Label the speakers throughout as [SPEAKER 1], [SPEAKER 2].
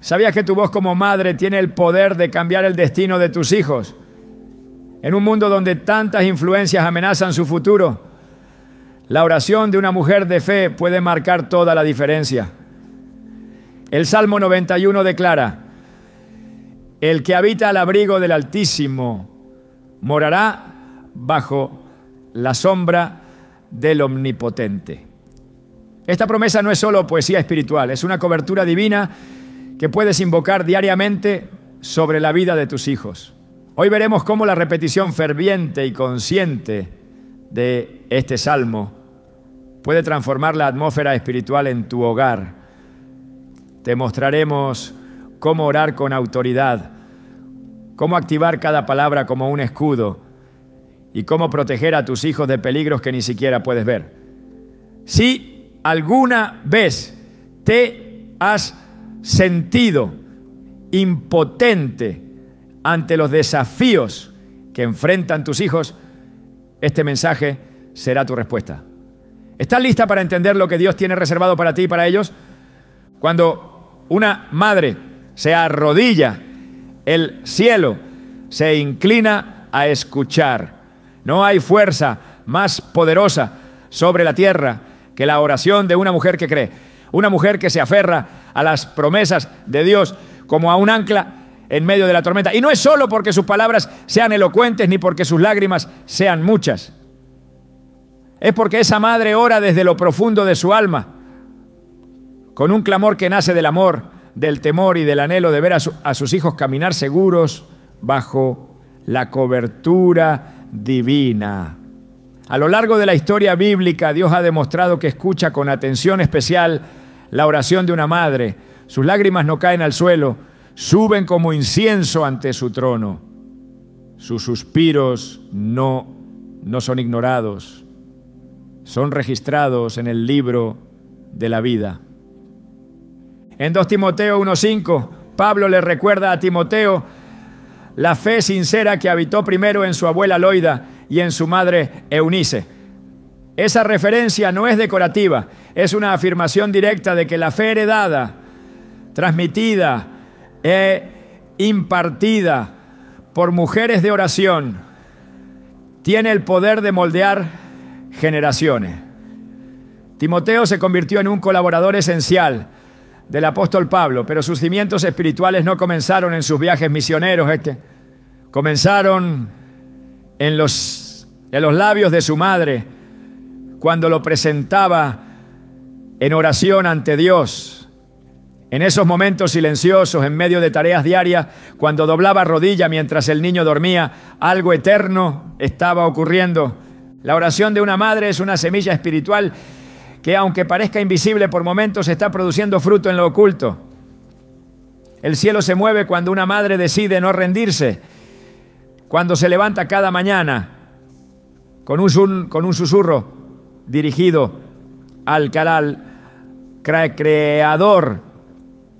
[SPEAKER 1] ¿Sabías que tu voz como madre tiene el poder de cambiar el destino de tus hijos? En un mundo donde tantas influencias amenazan su futuro, la oración de una mujer de fe puede marcar toda la diferencia. El Salmo 91 declara: el que habita al abrigo del Altísimo morará bajo la sombra del Omnipotente. Esta promesa no es solo poesía espiritual, es una cobertura divina que puedes invocar diariamente sobre la vida de tus hijos. Hoy veremos cómo la repetición ferviente y consciente de este salmo puede transformar la atmósfera espiritual en tu hogar. Te mostraremos cómo orar con autoridad, cómo activar cada palabra como un escudo y cómo proteger a tus hijos de peligros que ni siquiera puedes ver. Si alguna vez te has sentido impotente ante los desafíos que enfrentan tus hijos, este mensaje será tu respuesta. ¿Estás lista para entender lo que Dios tiene reservado para ti y para ellos? Cuando una madre se arrodilla, el cielo se inclina a escuchar. No hay fuerza más poderosa sobre la tierra que la oración de una mujer que cree. Una mujer que se aferra a las promesas de Dios como a un ancla en medio de la tormenta. Y no es solo porque sus palabras sean elocuentes ni porque sus lágrimas sean muchas. Es porque esa madre ora desde lo profundo de su alma, con un clamor que nace del amor, del temor y del anhelo de ver a sus hijos caminar seguros bajo la cobertura divina. A lo largo de la historia bíblica, Dios ha demostrado que escucha con atención especial la oración de una madre. Sus lágrimas no caen al suelo, suben como incienso ante su trono. Sus suspiros no son ignorados, son registrados en el libro de la vida. En 2 Timoteo 1:5, Pablo le recuerda a Timoteo la fe sincera que habitó primero en su abuela Loida y en su madre Eunice. Esa referencia no es decorativa, es una afirmación directa de que la fe heredada, transmitida e impartida por mujeres de oración tiene el poder de moldear generaciones. Timoteo se convirtió en un colaborador esencial del apóstol Pablo, pero sus cimientos espirituales no comenzaron en sus viajes misioneros, comenzaron en los labios de su madre cuando lo presentaba en oración ante Dios. En esos momentos silenciosos, en medio de tareas diarias, cuando doblaba rodilla mientras el niño dormía, algo eterno estaba ocurriendo. La oración de una madre es una semilla espiritual que, aunque parezca invisible por momentos, está produciendo fruto en lo oculto. El cielo se mueve cuando una madre decide no rendirse, cuando se levanta cada mañana con un susurro dirigido al Creador,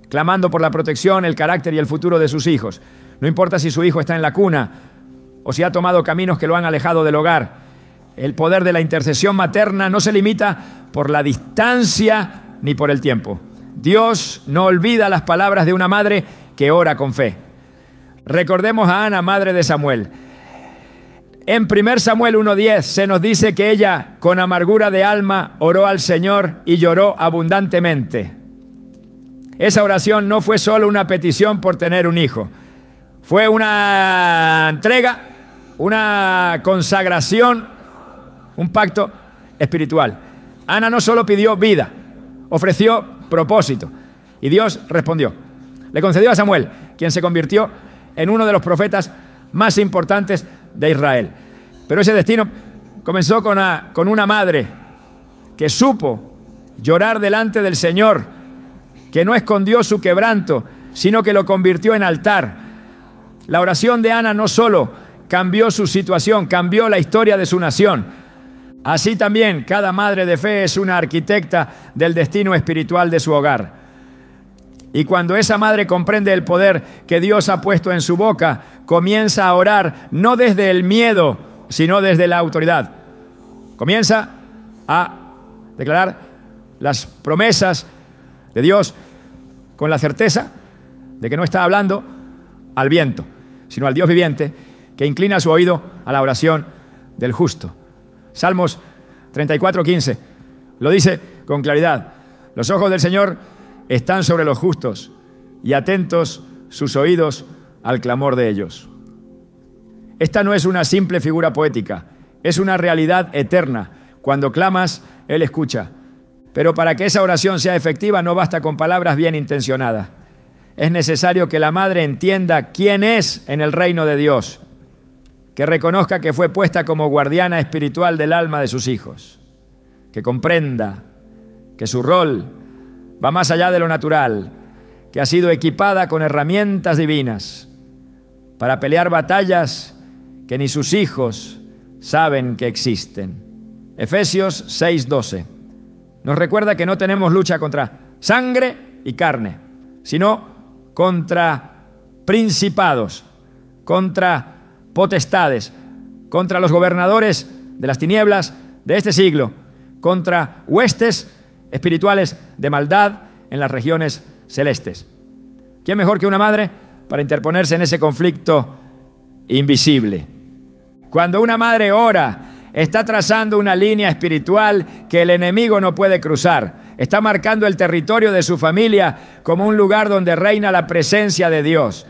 [SPEAKER 1] clamando por la protección, el carácter y el futuro de sus hijos. No importa si su hijo está en la cuna o si ha tomado caminos que lo han alejado del hogar. El poder de la intercesión materna no se limita por la distancia ni por el tiempo. Dios no olvida las palabras de una madre que ora con fe. Recordemos a Ana, madre de Samuel. En 1 Samuel 1:10 se nos dice que ella, con amargura de alma, oró al Señor y lloró abundantemente. Esa oración no fue solo una petición por tener un hijo. Fue una entrega, una consagración, un pacto espiritual. Ana no solo pidió vida, ofreció propósito. Y Dios respondió. Le concedió a Samuel, quien se convirtió en uno de los profetas más importantes de Israel. Pero ese destino comenzó con una madre que supo llorar delante del Señor, que no escondió su quebranto, sino que lo convirtió en altar. La oración de Ana no solo cambió su situación, cambió la historia de su nación. Así también cada madre de fe es una arquitecta del destino espiritual de su hogar. Y cuando esa madre comprende el poder que Dios ha puesto en su boca, comienza a orar no desde el miedo, sino desde la autoridad. Comienza a declarar las promesas de Dios con la certeza de que no está hablando al viento, sino al Dios viviente, que inclina su oído a la oración del justo. Salmos 34:15 lo dice con claridad: los ojos del Señor están sobre los justos y atentos sus oídos al clamor de ellos. Esta no es una simple figura poética, es una realidad eterna. Cuando clamas, Él escucha. Pero para que esa oración sea efectiva no basta con palabras bien intencionadas. Es necesario que la madre entienda quién es en el reino de Dios, que reconozca que fue puesta como guardiana espiritual del alma de sus hijos, que comprenda que su rol va más allá de lo natural, que ha sido equipada con herramientas divinas para pelear batallas que ni sus hijos saben que existen. Efesios 6:12 nos recuerda que no tenemos lucha contra sangre y carne, sino contra principados, contra potestades, contra los gobernadores de las tinieblas de este siglo, contra huestes espirituales de maldad en las regiones celestes. ¿Quién mejor que una madre para interponerse en ese conflicto invisible? Cuando una madre ora, está trazando una línea espiritual que el enemigo no puede cruzar. Está marcando el territorio de su familia como un lugar donde reina la presencia de Dios.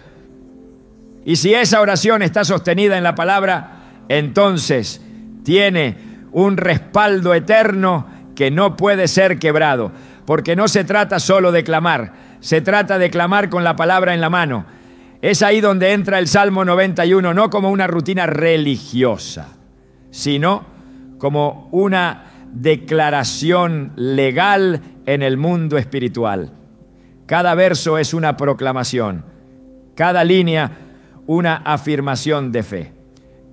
[SPEAKER 1] Y si esa oración está sostenida en la palabra, entonces tiene un respaldo eterno que no puede ser quebrado. Porque no se trata solo de clamar, se trata de clamar con la palabra en la mano. Es ahí donde entra el Salmo 91, no como una rutina religiosa, sino como una declaración legal en el mundo espiritual. Cada verso es una proclamación, cada línea una afirmación de fe,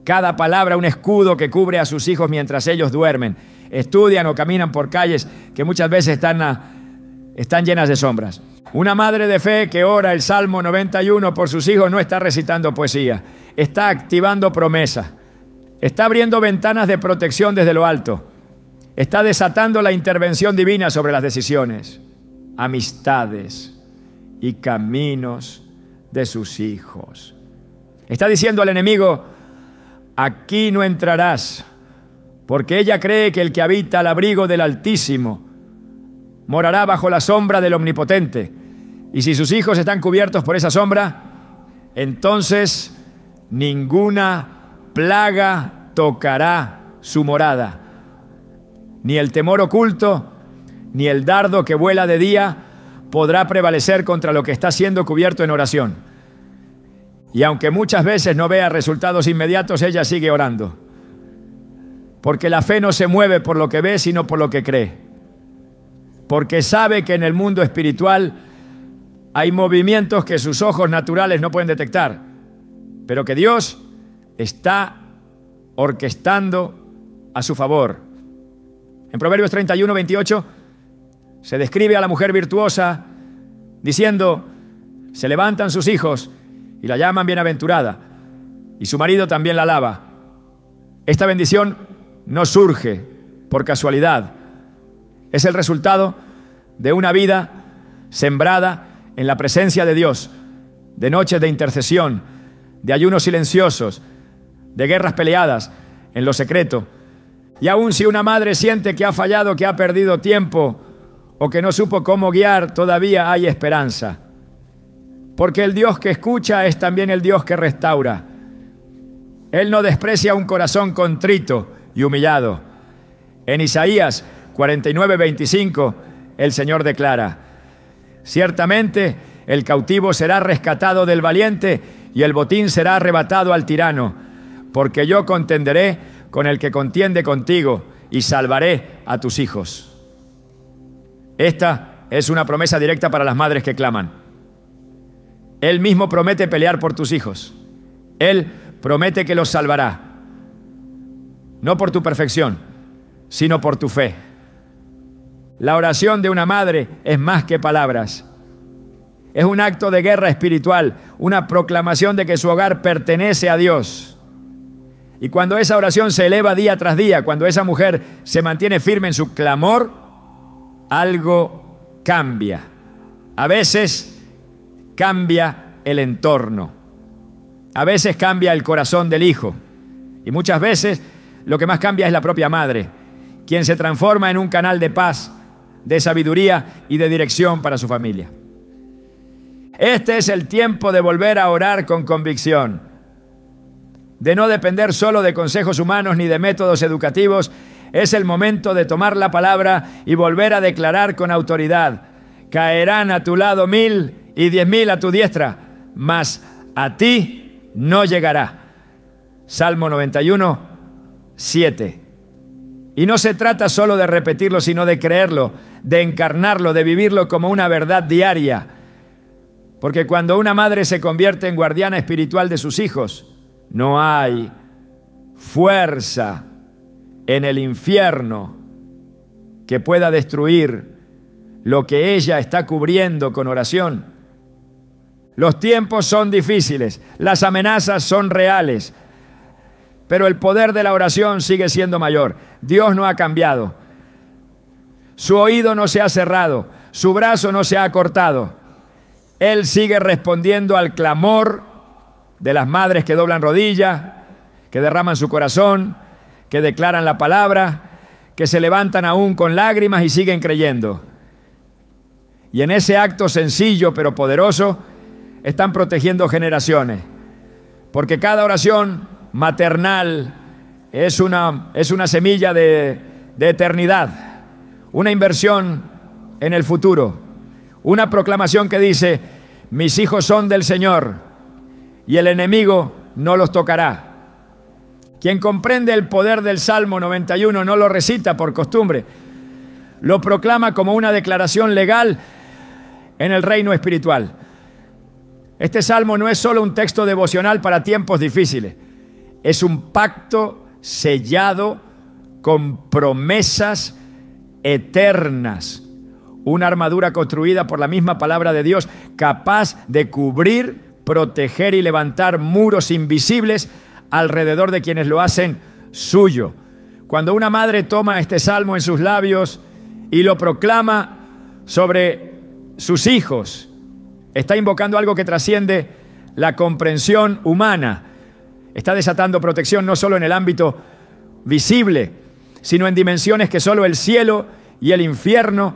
[SPEAKER 1] cada palabra un escudo que cubre a sus hijos mientras ellos duermen, estudian o caminan por calles que muchas veces están llenas de sombras. Una madre de fe que ora el Salmo 91 por sus hijos no está recitando poesía, está activando promesa, está abriendo ventanas de protección desde lo alto, está desatando la intervención divina sobre las decisiones, amistades y caminos de sus hijos. Está diciendo al enemigo: aquí no entrarás, porque ella cree que el que habita al abrigo del Altísimo morará bajo la sombra del Omnipotente. Y si sus hijos están cubiertos por esa sombra, entonces ninguna plaga tocará su morada. Ni el temor oculto, ni el dardo que vuela de día podrá prevalecer contra lo que está siendo cubierto en oración. Y aunque muchas veces no vea resultados inmediatos, ella sigue orando. Porque la fe no se mueve por lo que ve, sino por lo que cree. Porque sabe que en el mundo espiritual hay movimientos que sus ojos naturales no pueden detectar, pero que Dios está orquestando a su favor. En Proverbios 31:28 se describe a la mujer virtuosa diciendo: se levantan sus hijos y la llaman bienaventurada, y su marido también la alaba. Esta bendición no surge por casualidad, es el resultado de una vida sembrada en la presencia de Dios, de noches de intercesión, de ayunos silenciosos, de guerras peleadas en lo secreto. Y aun si una madre siente que ha fallado, que ha perdido tiempo o que no supo cómo guiar, todavía hay esperanza. Porque el Dios que escucha es también el Dios que restaura. Él no desprecia un corazón contrito y humillado. En Isaías 49:25, el Señor declara: ciertamente el cautivo será rescatado del valiente y el botín será arrebatado al tirano, porque yo contenderé con el que contiende contigo y salvaré a tus hijos. Esta es una promesa directa para las madres que claman. Él mismo promete pelear por tus hijos. Él promete que los salvará. No por tu perfección, sino por tu fe. La oración de una madre es más que palabras. Es un acto de guerra espiritual, una proclamación de que su hogar pertenece a Dios. Y cuando esa oración se eleva día tras día, cuando esa mujer se mantiene firme en su clamor, algo cambia. A veces cambia el entorno. A veces cambia el corazón del hijo. Y muchas veces lo que más cambia es la propia madre, quien se transforma en un canal de paz, de sabiduría y de dirección para su familia. Este es el tiempo de volver a orar con convicción, de no depender solo de consejos humanos ni de métodos educativos. Es el momento de tomar la palabra y volver a declarar con autoridad: caerán a tu lado 1000 y 10.000 a tu diestra, mas a ti no llegará. Salmo 91, 7. Y no se trata solo de repetirlo, sino de creerlo, de encarnarlo, de vivirlo como una verdad diaria. Porque cuando una madre se convierte en guardiana espiritual de sus hijos, no hay fuerza en el infierno que pueda destruir lo que ella está cubriendo con oración. Los tiempos son difíciles, las amenazas son reales, pero el poder de la oración sigue siendo mayor. Dios no ha cambiado. Su oído no se ha cerrado, su brazo no se ha cortado. Él sigue respondiendo al clamor de las madres que doblan rodillas, que derraman su corazón, que declaran la palabra, que se levantan aún con lágrimas y siguen creyendo. Y en ese acto sencillo pero poderoso están protegiendo generaciones, porque cada oración maternal es una semilla de eternidad, una inversión en el futuro, una proclamación que dice: mis hijos son del Señor y el enemigo no los tocará. Quien comprende el poder del Salmo 91 no lo recita por costumbre, lo proclama como una declaración legal en el reino espiritual. Este salmo no es solo un texto devocional para tiempos difíciles, es un pacto sellado con promesas eternas, una armadura construida por la misma palabra de Dios, capaz de cubrir, proteger y levantar muros invisibles alrededor de quienes lo hacen suyo. Cuando una madre toma este salmo en sus labios y lo proclama sobre sus hijos, está invocando algo que trasciende la comprensión humana. Está desatando protección no solo en el ámbito visible, sino en dimensiones que solo el cielo y el infierno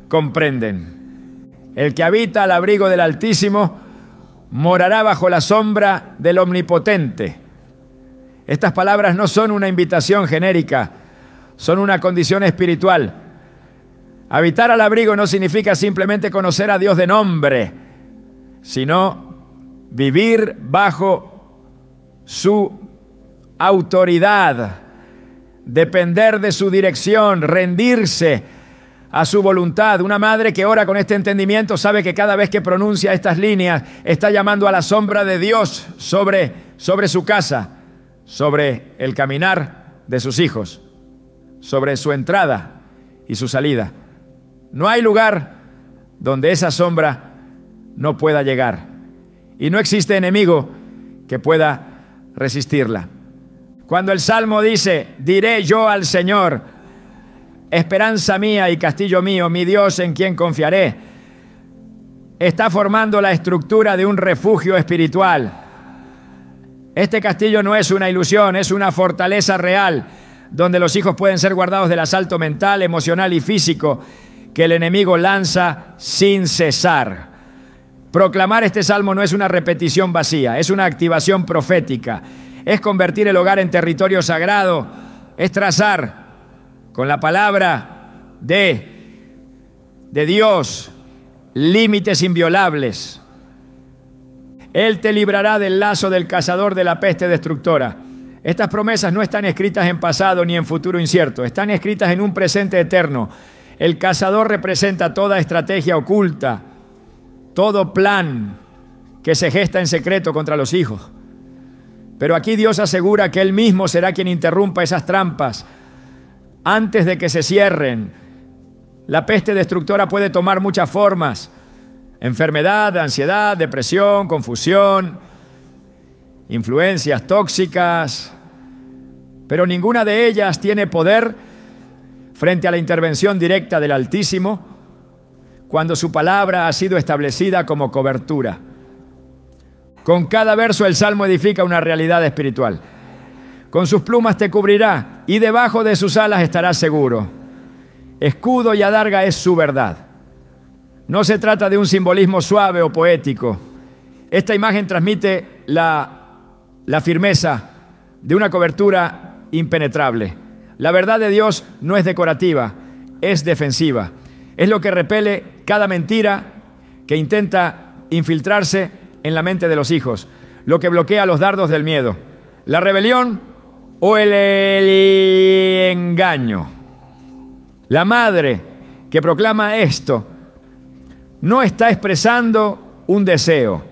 [SPEAKER 1] comprenden. El que habita al abrigo del Altísimo morará bajo la sombra del Omnipotente. Estas palabras no son una invitación genérica, son una condición espiritual. Habitar al abrigo no significa simplemente conocer a Dios de nombre, sino vivir bajo su autoridad, depender de su dirección, rendirse a su voluntad. Una madre que ora con este entendimiento sabe que cada vez que pronuncia estas líneas está llamando a la sombra de Dios sobre su casa, sobre el caminar de sus hijos, sobre su entrada y su salida. No hay lugar donde esa sombra no pueda llegar, y no existe enemigo que pueda resistirla. Cuando el Salmo dice: diré yo al Señor, esperanza mía y castillo mío, mi Dios en quien confiaré, está formando la estructura de un refugio espiritual. Este castillo no es una ilusión, es una fortaleza real, donde los hijos pueden ser guardados del asalto mental, emocional y físico que el enemigo lanza sin cesar. Proclamar este salmo no es una repetición vacía, es una activación profética, es convertir el hogar en territorio sagrado, es trazar con la palabra de Dios límites inviolables. Él te librará del lazo del cazador de la peste destructora. Estas promesas no están escritas en pasado ni en futuro incierto, están escritas en un presente eterno. El cazador representa toda estrategia oculta, todo plan que se gesta en secreto contra los hijos. Pero aquí Dios asegura que Él mismo será quien interrumpa esas trampas antes de que se cierren. La peste destructora puede tomar muchas formas: enfermedad, ansiedad, depresión, confusión, influencias tóxicas, pero ninguna de ellas tiene poder frente a la intervención directa del Altísimo cuando su palabra ha sido establecida como cobertura. Con cada verso el Salmo edifica una realidad espiritual. Con sus plumas te cubrirá y debajo de sus alas estarás seguro. Escudo y adarga es su verdad. No se trata de un simbolismo suave o poético. Esta imagen transmite la firmeza de una cobertura impenetrable. La verdad de Dios no es decorativa, es defensiva. Es lo que repele cada mentira que intenta infiltrarse en la mente de los hijos, lo que bloquea los dardos del miedo, la rebelión o el engaño. La madre que proclama esto no está expresando un deseo,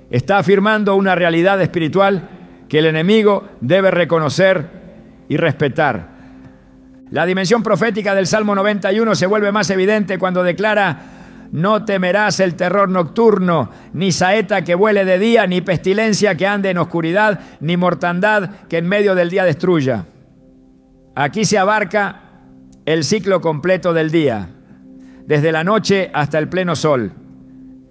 [SPEAKER 1] está afirmando una realidad espiritual que el enemigo debe reconocer y respetar. La dimensión profética del Salmo 91 se vuelve más evidente cuando declara: no temerás el terror nocturno, ni saeta que vuele de día, ni pestilencia que ande en oscuridad, ni mortandad que en medio del día destruya. Aquí se abarca el ciclo completo del día, desde la noche hasta el pleno sol,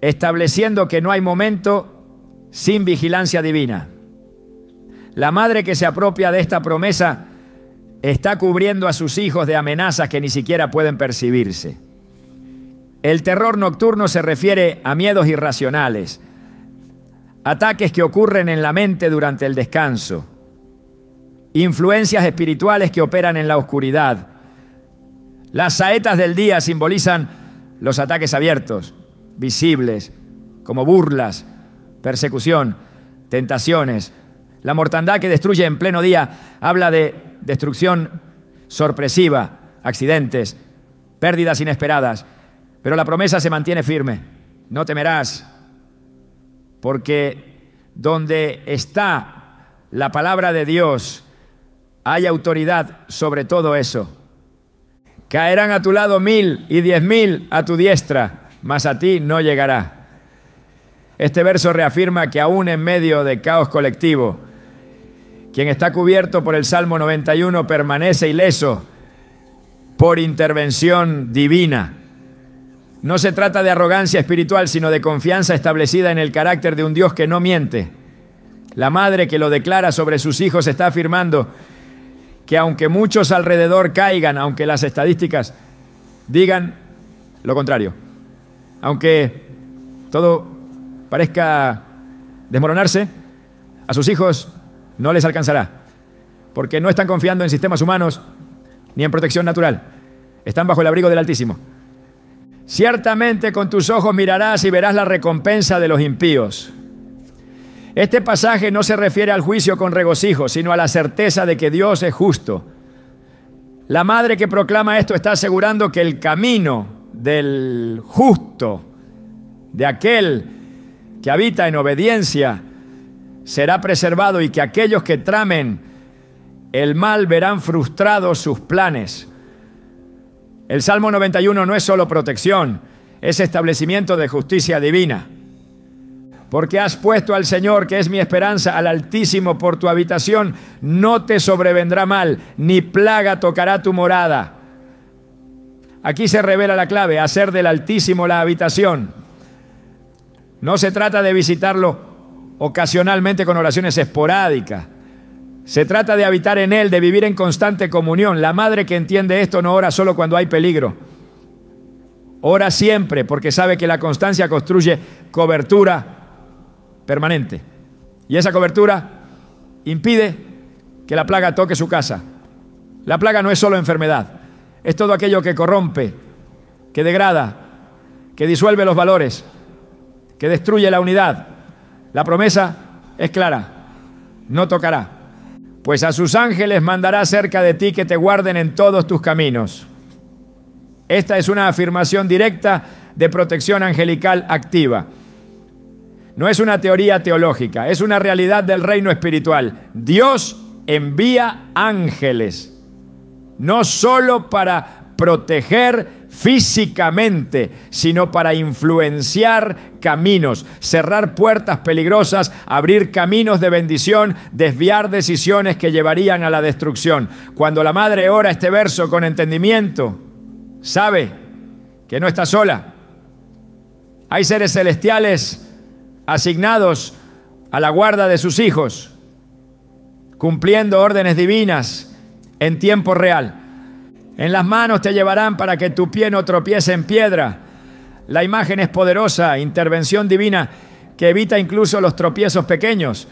[SPEAKER 1] estableciendo que no hay momento sin vigilancia divina. La madre que se apropia de esta promesa está cubriendo a sus hijos de amenazas que ni siquiera pueden percibirse. El terror nocturno se refiere a miedos irracionales, ataques que ocurren en la mente durante el descanso, influencias espirituales que operan en la oscuridad. Las saetas del día simbolizan los ataques abiertos, visibles, como burlas, persecución, tentaciones. La mortandad que destruye en pleno día habla de destrucción sorpresiva, accidentes, pérdidas inesperadas. Pero la promesa se mantiene firme. No temerás, porque donde está la palabra de Dios, hay autoridad sobre todo eso. Caerán a tu lado 1000 y 10.000 a tu diestra, mas a ti no llegará. Este verso reafirma que aún en medio de caos colectivo, quien está cubierto por el Salmo 91 permanece ileso por intervención divina. No se trata de arrogancia espiritual, sino de confianza establecida en el carácter de un Dios que no miente. La madre que lo declara sobre sus hijos está afirmando que aunque muchos alrededor caigan, aunque las estadísticas digan lo contrario, aunque todo parezca desmoronarse, a sus hijos no les alcanzará, porque no están confiando en sistemas humanos ni en protección natural. Están bajo el abrigo del Altísimo. Ciertamente con tus ojos mirarás y verás la recompensa de los impíos. Este pasaje no se refiere al juicio con regocijo, sino a la certeza de que Dios es justo. La madre que proclama esto está asegurando que el camino del justo, de aquel que habita en obediencia, será preservado y que aquellos que tramen el mal verán frustrados sus planes. El Salmo 91 no es solo protección, es establecimiento de justicia divina. Porque has puesto al Señor, que es mi esperanza, al Altísimo por tu habitación, no te sobrevendrá mal, ni plaga tocará tu morada. Aquí se revela la clave: hacer del Altísimo la habitación. No se trata de visitarlo ocasionalmente con oraciones esporádicas. Se trata de habitar en Él, de vivir en constante comunión. La madre que entiende esto no ora solo cuando hay peligro. Ora siempre, porque sabe que la constancia construye cobertura permanente. Y esa cobertura impide que la plaga toque su casa. La plaga no es solo enfermedad, es todo aquello que corrompe, que degrada, que disuelve los valores, que destruye la unidad. La promesa es clara: no tocará, pues a sus ángeles mandará cerca de ti que te guarden en todos tus caminos. Esta es una afirmación directa de protección angelical activa. No es una teoría teológica, es una realidad del reino espiritual. Dios envía ángeles, no solo para proteger físicamente, sino para influenciar caminos, cerrar puertas peligrosas, abrir caminos de bendición, desviar decisiones que llevarían a la destrucción. Cuando la madre ora este verso con entendimiento, sabe que no está sola, Hay seres celestiales asignados a la guarda de sus hijos, cumpliendo órdenes divinas en tiempo real. En las manos te llevarán para que tu pie no tropiece en piedra. La imagen es poderosa, intervención divina que evita incluso los tropiezos pequeños,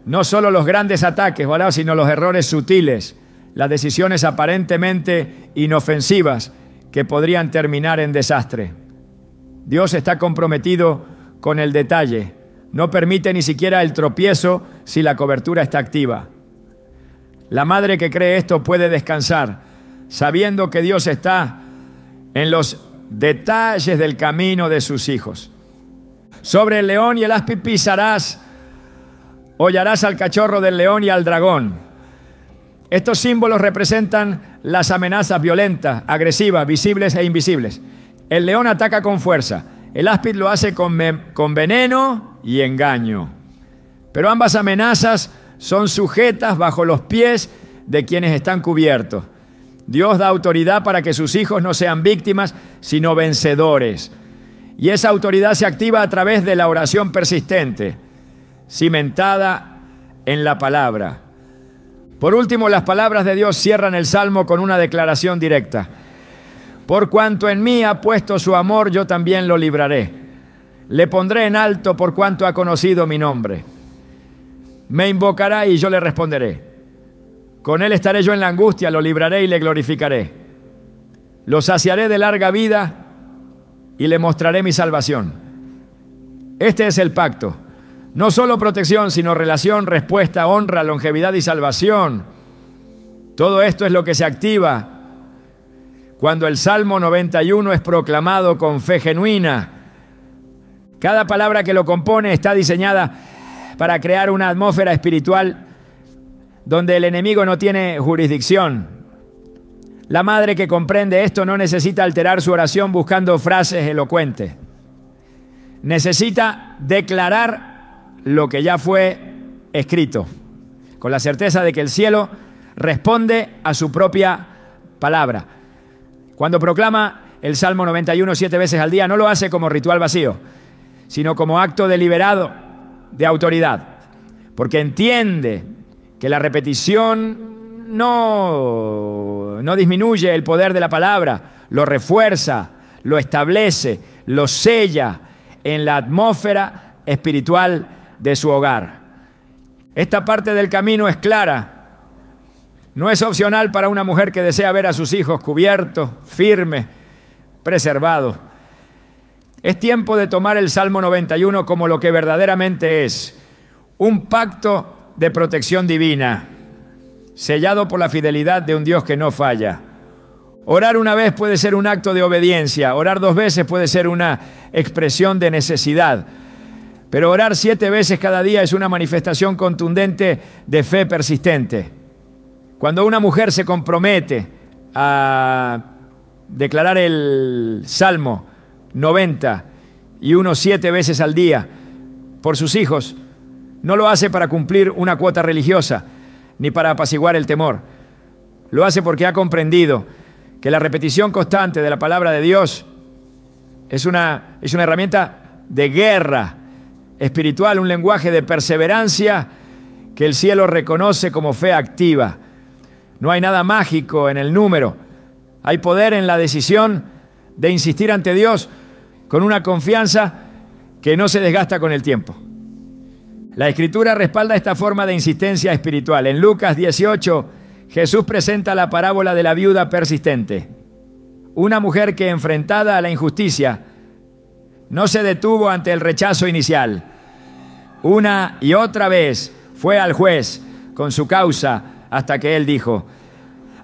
[SPEAKER 1] no solo los grandes ataques, ¿verdad?, sino los errores sutiles, las decisiones aparentemente inofensivas que podrían terminar en desastre. Dios está comprometido con el detalle. No permite ni siquiera el tropiezo si la cobertura está activa. La madre que cree esto puede descansar, sabiendo que Dios está en los detalles del camino de sus hijos. Sobre el león y el áspid pisarás, hollarás al cachorro del león y al dragón. Estos símbolos representan las amenazas violentas, agresivas, visibles e invisibles. El león ataca con fuerza, el áspid lo hace con veneno y engaño. Pero ambas amenazas son sujetas bajo los pies de quienes están cubiertos. Dios da autoridad para que sus hijos no sean víctimas, sino vencedores. Y esa autoridad se activa a través de la oración persistente, cimentada en la palabra. Por último, las palabras de Dios cierran el Salmo con una declaración directa. Por cuanto en mí ha puesto su amor, yo también lo libraré. Le pondré en alto por cuanto ha conocido mi nombre. Me invocará y yo le responderé. Con él estaré yo en la angustia, lo libraré y le glorificaré. Lo saciaré de larga vida y le mostraré mi salvación. Este es el pacto. No solo protección, sino relación, respuesta, honra, longevidad y salvación. Todo esto es lo que se activa cuando el Salmo 91 es proclamado con fe genuina. Cada palabra que lo compone está diseñada para crear una atmósfera espiritual donde el enemigo no tiene jurisdicción. La madre que comprende esto no necesita alterar su oración buscando frases elocuentes. Necesita declarar lo que ya fue escrito, con la certeza de que el cielo responde a su propia palabra. Cuando proclama el Salmo 91 7 veces al día, no lo hace como ritual vacío, sino como acto deliberado de autoridad, porque entiende que la repetición no disminuye el poder de la palabra, lo refuerza, lo establece, lo sella en la atmósfera espiritual de su hogar. Esta parte del camino es clara. No es opcional para una mujer que desea ver a sus hijos cubiertos, firmes, preservados. Es tiempo de tomar el Salmo 91 como lo que verdaderamente es: un pacto de protección divina, sellado por la fidelidad de un Dios que no falla. Orar una vez puede ser un acto de obediencia, orar 2 veces puede ser una expresión de necesidad, pero orar 7 veces cada día es una manifestación contundente de fe persistente. Cuando una mujer se compromete a declarar el Salmo 91 7 veces al día por sus hijos, no lo hace para cumplir una cuota religiosa ni para apaciguar el temor. Lo hace porque ha comprendido que la repetición constante de la palabra de Dios es una herramienta de guerra espiritual, un lenguaje de perseverancia que el cielo reconoce como fe activa. No hay nada mágico en el número. Hay poder en la decisión de insistir ante Dios con una confianza que no se desgasta con el tiempo. La Escritura respalda esta forma de insistencia espiritual. En Lucas 18, Jesús presenta la parábola de la viuda persistente. Una mujer que, enfrentada a la injusticia, no se detuvo ante el rechazo inicial. Una y otra vez fue al juez con su causa hasta que él dijo: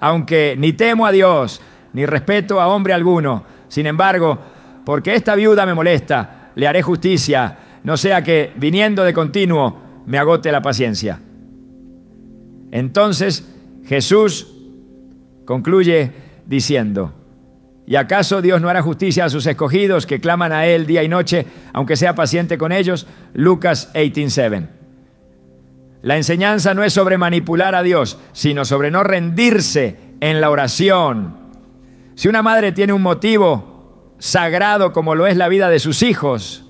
[SPEAKER 1] aunque ni temo a Dios, ni respeto a hombre alguno, sin embargo, porque esta viuda me molesta, le haré justicia, no sea que, viniendo de continuo, me agote la paciencia. Entonces Jesús concluye diciendo: ¿y acaso Dios no hará justicia a sus escogidos que claman a Él día y noche, aunque sea paciente con ellos? Lucas 18:7. La enseñanza no es sobre manipular a Dios, sino sobre no rendirse en la oración. Si una madre tiene un motivo sagrado como lo es la vida de sus hijos,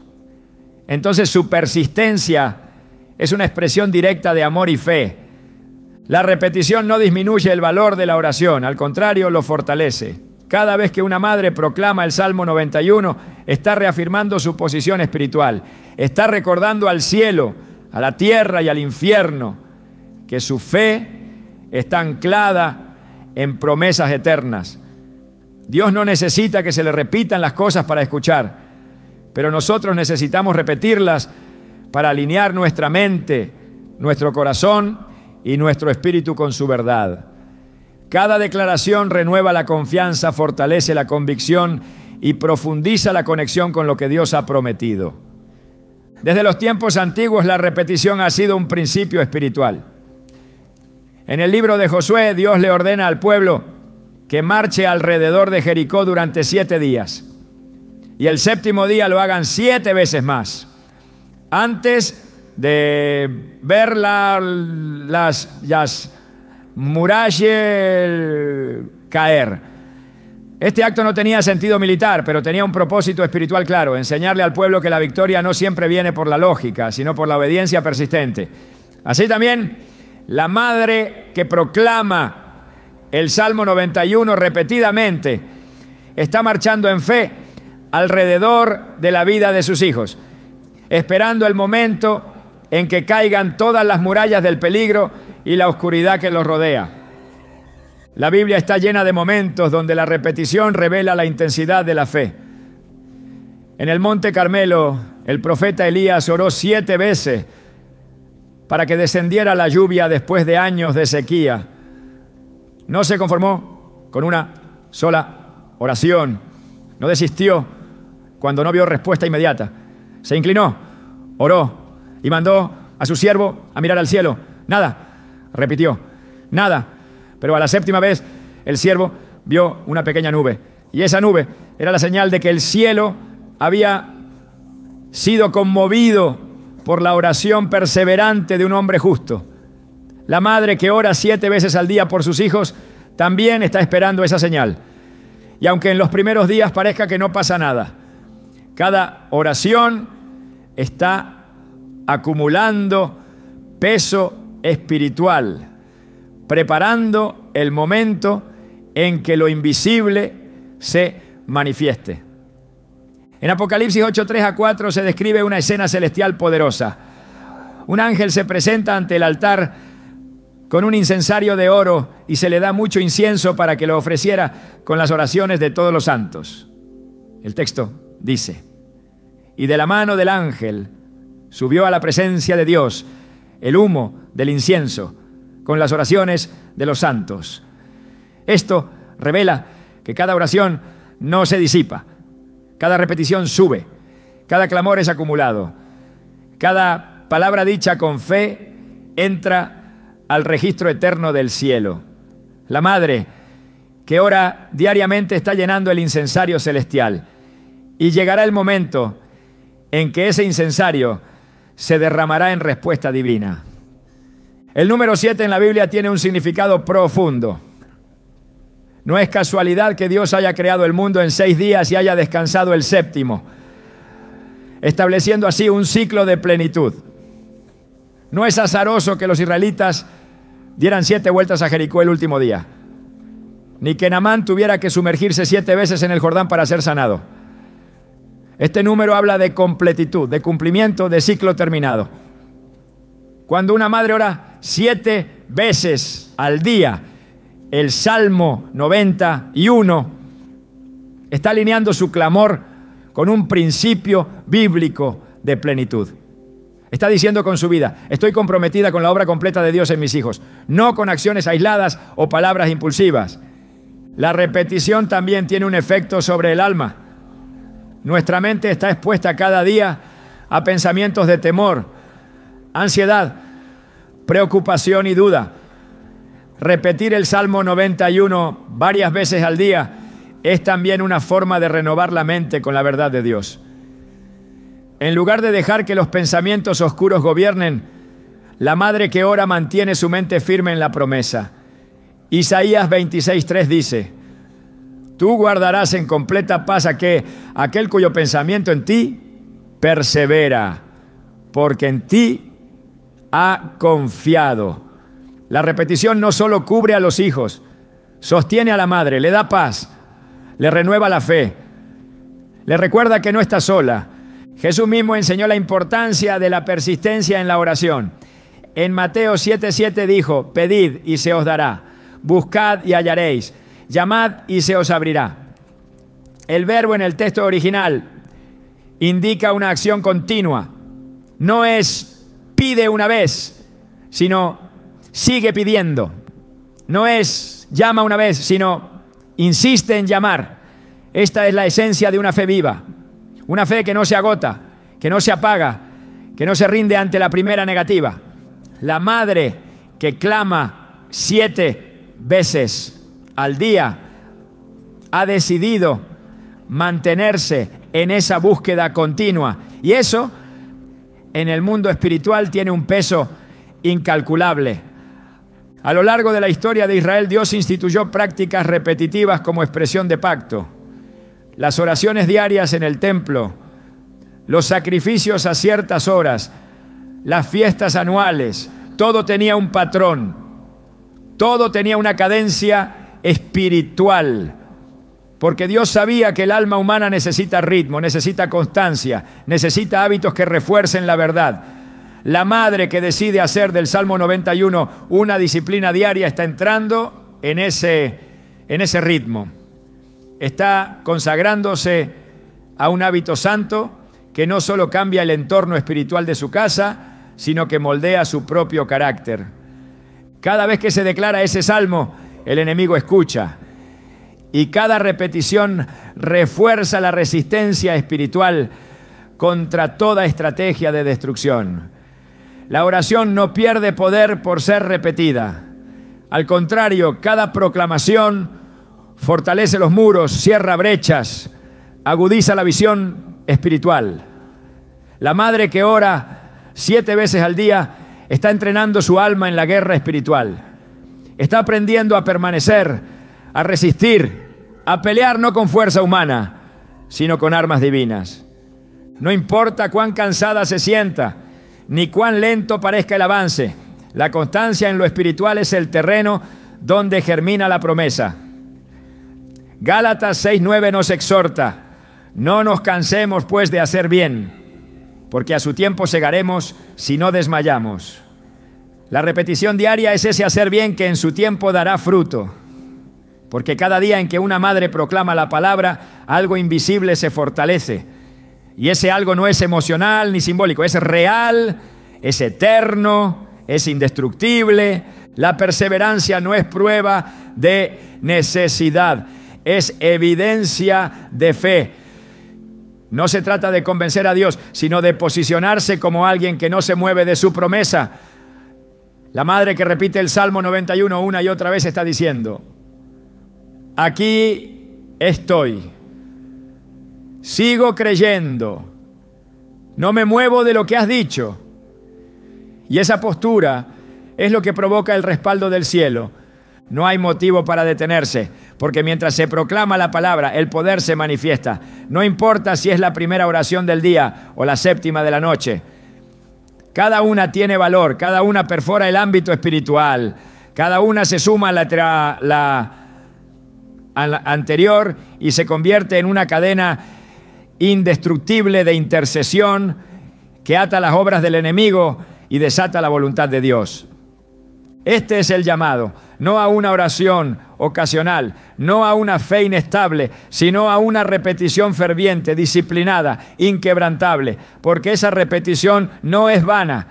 [SPEAKER 1] entonces su persistencia es una expresión directa de amor y fe. La repetición no disminuye el valor de la oración, al contrario, lo fortalece. Cada vez que una madre proclama el Salmo 91, está reafirmando su posición espiritual. Está recordando al cielo, a la tierra y al infierno que su fe está anclada en promesas eternas. Dios no necesita que se le repitan las cosas para escuchar, pero nosotros necesitamos repetirlas para alinear nuestra mente, nuestro corazón y nuestro espíritu con su verdad. Cada declaración renueva la confianza, fortalece la convicción y profundiza la conexión con lo que Dios ha prometido. Desde los tiempos antiguos la repetición ha sido un principio espiritual. En el libro de Josué, Dios le ordena al pueblo que marche alrededor de Jericó durante 7 días. Y el 7º día lo hagan 7 veces más. Antes de ver las murallas caer. Este acto no tenía sentido militar, pero tenía un propósito espiritual claro: enseñarle al pueblo que la victoria no siempre viene por la lógica, sino por la obediencia persistente. Así también, la madre que proclama el Salmo 91 repetidamente está marchando en fe alrededor de la vida de sus hijos, esperando el momento en que caigan todas las murallas del peligro y la oscuridad que los rodea. La Biblia está llena de momentos donde la repetición revela la intensidad de la fe. En el Monte Carmelo, el profeta Elías oró 7 veces para que descendiera la lluvia después de años de sequía. No se conformó con una sola oración. No desistió cuando no vio respuesta inmediata. Se inclinó, oró y mandó a su siervo a mirar al cielo. Nada. Repitió, nada. Pero a la 7ª vez el siervo vio una pequeña nube. Y esa nube era la señal de que el cielo había sido conmovido por la oración perseverante de un hombre justo. La madre que ora 7 veces al día por sus hijos también está esperando esa señal. Y aunque en los primeros días parezca que no pasa nada, cada oración está acumulando peso espiritual, preparando el momento en que lo invisible se manifieste. En Apocalipsis 8:3-4 se describe una escena celestial poderosa. Un ángel se presenta ante el altar con un incensario de oro y se le da mucho incienso para que lo ofreciera con las oraciones de todos los santos. El texto dice: y de la mano del ángel subió a la presencia de Dios el humo del incienso con las oraciones de los santos. Esto revela que cada oración no se disipa, cada repetición sube, cada clamor es acumulado, cada palabra dicha con fe entra al registro eterno del cielo. La madre que ora diariamente está llenando el incensario celestial, y llegará el momento en que ese incensario se derramará en respuesta divina. El número 7 en la Biblia tiene un significado profundo. No es casualidad que Dios haya creado el mundo en 6 días y haya descansado el 7º, estableciendo así un ciclo de plenitud. No es azaroso que los israelitas dieran 7 vueltas a Jericó el último día, ni que Naamán tuviera que sumergirse 7 veces en el Jordán para ser sanado. Este número habla de completitud, de cumplimiento, de ciclo terminado. Cuando una madre ora 7 veces al día el Salmo 91, está alineando su clamor con un principio bíblico de plenitud. Está diciendo con su vida: estoy comprometida con la obra completa de Dios en mis hijos, no con acciones aisladas o palabras impulsivas. La repetición también tiene un efecto sobre el alma. Nuestra mente está expuesta cada día a pensamientos de temor, ansiedad, preocupación y duda. Repetir el Salmo 91 varias veces al día es también una forma de renovar la mente con la verdad de Dios. En lugar de dejar que los pensamientos oscuros gobiernen, la madre que ora mantiene su mente firme en la promesa. Isaías 26:3 dice: Tú guardarás en completa paz aquel cuyo pensamiento en ti persevera, porque en ti ha confiado. La repetición no solo cubre a los hijos, sostiene a la madre, le da paz, le renueva la fe, le recuerda que no está sola. Jesús mismo enseñó la importancia de la persistencia en la oración. En Mateo 7:7 dijo: pedid y se os dará, buscad y hallaréis, llamad y se os abrirá. El verbo en el texto original indica una acción continua. No es pide una vez, sino sigue pidiendo. No es llama una vez, sino insiste en llamar. Esta es la esencia de una fe viva. Una fe que no se agota, que no se apaga, que no se rinde ante la primera negativa. La madre que clama 7 veces al día ha decidido mantenerse en esa búsqueda continua. Y eso, en el mundo espiritual, tiene un peso incalculable. A lo largo de la historia de Israel, Dios instituyó prácticas repetitivas como expresión de pacto. Las oraciones diarias en el templo, los sacrificios a ciertas horas, las fiestas anuales, todo tenía un patrón, todo tenía una cadencia espiritual, porque Dios sabía que el alma humana necesita ritmo, necesita constancia, necesita hábitos que refuercen la verdad. La madre que decide hacer del Salmo 91 una disciplina diaria está entrando en ese ritmo. Está consagrándose a un hábito santo que no solo cambia el entorno espiritual de su casa, sino que moldea su propio carácter. Cada vez que se declara ese salmo, el enemigo escucha. Y cada repetición refuerza la resistencia espiritual contra toda estrategia de destrucción. La oración no pierde poder por ser repetida. Al contrario, cada proclamación fortalece los muros, cierra brechas, agudiza la visión espiritual. La madre que ora 7 veces al día está entrenando su alma en la guerra espiritual. Está aprendiendo a permanecer, a resistir, a pelear no con fuerza humana, sino con armas divinas. No importa cuán cansada se sienta, ni cuán lento parezca el avance. La constancia en lo espiritual es el terreno donde germina la promesa. Gálatas 6:9 nos exhorta: no nos cansemos pues de hacer bien, porque a su tiempo segaremos si no desmayamos. La repetición diaria es ese hacer bien que en su tiempo dará fruto, porque cada día en que una madre proclama la palabra, algo invisible se fortalece. Y ese algo no es emocional ni simbólico, es real, es eterno, es indestructible. La perseverancia no es prueba de necesidad, es evidencia de fe. No se trata de convencer a Dios, sino de posicionarse como alguien que no se mueve de su promesa. La madre que repite el Salmo 91 una y otra vez está diciendo: aquí estoy, sigo creyendo, no me muevo de lo que has dicho. Y esa postura es lo que provoca el respaldo del cielo. No hay motivo para detenerse, porque mientras se proclama la palabra, el poder se manifiesta. No importa si es la primera oración del día o la 7ª de la noche. Cada una tiene valor, cada una perfora el ámbito espiritual, cada una se suma a la anterior y se convierte en una cadena indestructible de intercesión que ata las obras del enemigo y desata la voluntad de Dios. Este es el llamado, no a una oración ocasional, no a una fe inestable, sino a una repetición ferviente, disciplinada, inquebrantable, porque esa repetición no es vana.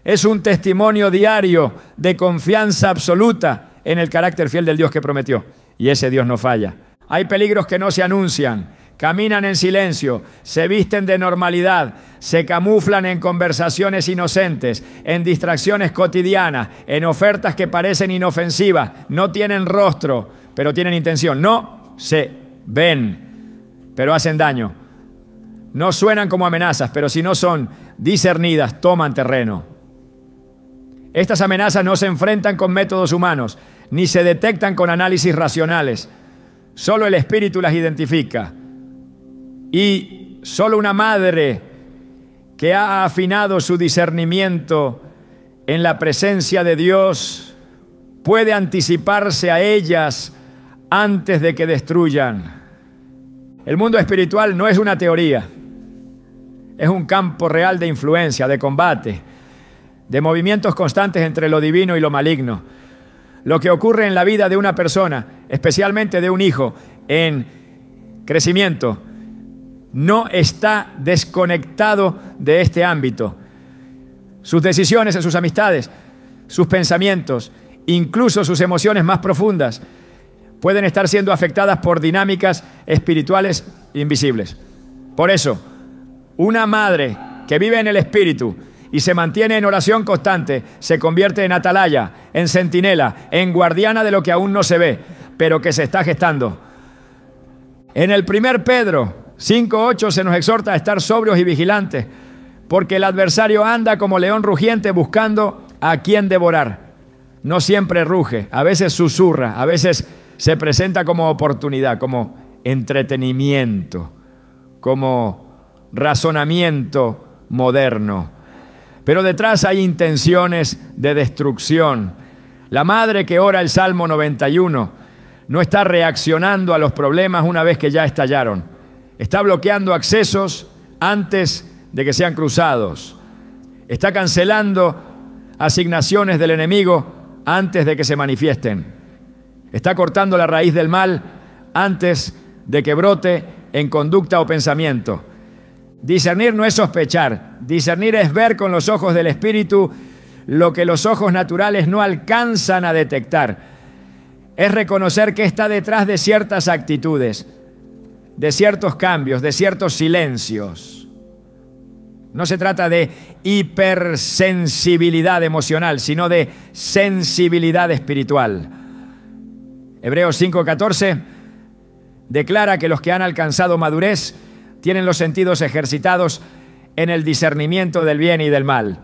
[SPEAKER 1] Es un testimonio diario de confianza absoluta en el carácter fiel del Dios que prometió. Y ese Dios no falla. Hay peligros que no se anuncian, caminan en silencio, se visten de normalidad, se camuflan en conversaciones inocentes, en distracciones cotidianas, en ofertas que parecen inofensivas, no tienen rostro, pero tienen intención. No se ven, pero hacen daño. No suenan como amenazas, pero si no son discernidas, toman terreno. Estas amenazas no se enfrentan con métodos humanos, ni se detectan con análisis racionales. Solo el Espíritu las identifica. Y solo una madre que ha afinado su discernimiento en la presencia de Dios puede anticiparse a ellas antes de que destruyan. El mundo espiritual no es una teoría, es un campo real de influencia, de combate, de movimientos constantes entre lo divino y lo maligno. Lo que ocurre en la vida de una persona, especialmente de un hijo en crecimiento, no está desconectado de este ámbito. Sus decisiones, sus amistades, sus pensamientos, incluso sus emociones más profundas, pueden estar siendo afectadas por dinámicas espirituales invisibles. Por eso, una madre que vive en el Espíritu y se mantiene en oración constante, se convierte en atalaya, en centinela, en guardiana de lo que aún no se ve, pero que se está gestando. En el 1 Pedro 5:8 se nos exhorta a estar sobrios y vigilantes, porque el adversario anda como león rugiente buscando a quien devorar. No siempre ruge, a veces susurra, a veces se presenta como oportunidad, como entretenimiento, como razonamiento moderno. Pero detrás hay intenciones de destrucción. La madre que ora el Salmo 91 no está reaccionando a los problemas una vez que ya estallaron. Está bloqueando accesos antes de que sean cruzados. Está cancelando asignaciones del enemigo antes de que se manifiesten. Está cortando la raíz del mal antes de que brote en conducta o pensamiento. Discernir no es sospechar. Discernir es ver con los ojos del Espíritu lo que los ojos naturales no alcanzan a detectar. Es reconocer qué está detrás de ciertas actitudes, de ciertos cambios, de ciertos silencios. No se trata de hipersensibilidad emocional, sino de sensibilidad espiritual. Hebreos 5:14 declara que los que han alcanzado madurez tienen los sentidos ejercitados en el discernimiento del bien y del mal.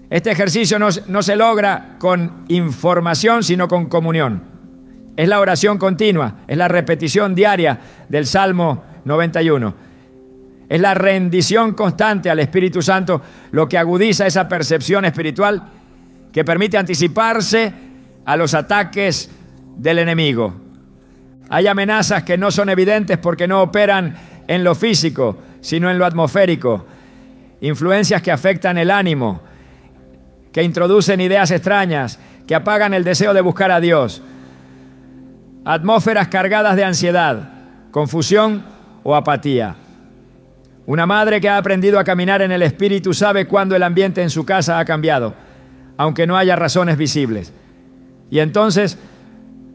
[SPEAKER 1] Este ejercicio no se logra con información, sino con comunión. Es la oración continua, es la repetición diaria del Salmo 91. Es la rendición constante al Espíritu Santo lo que agudiza esa percepción espiritual que permite anticiparse a los ataques del enemigo. Hay amenazas que no son evidentes porque no operan en lo físico, sino en lo atmosférico. Influencias que afectan el ánimo, que introducen ideas extrañas, que apagan el deseo de buscar a Dios. Atmósferas cargadas de ansiedad, confusión o apatía. Una madre que ha aprendido a caminar en el Espíritu sabe cuándo el ambiente en su casa ha cambiado, aunque no haya razones visibles. Y entonces